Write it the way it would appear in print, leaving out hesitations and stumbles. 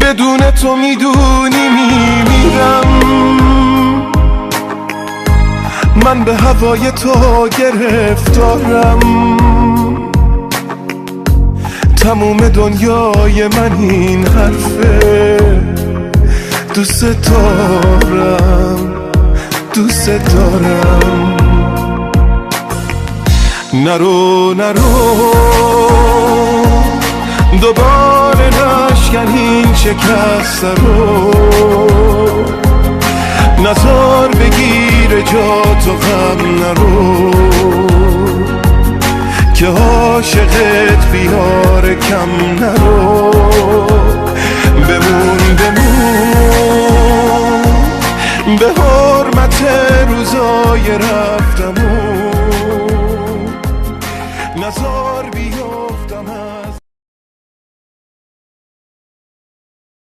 بدون تو میدونی میمیرم، من به هوای تو گرفتارم، تموم دنیای من این حرفه، دوست دارم دوست دارم. نرو نرو دوباره نشکن این شکست رو، نزار بگیر جا تو غم نرو، که عاشقت بیار کم نرو.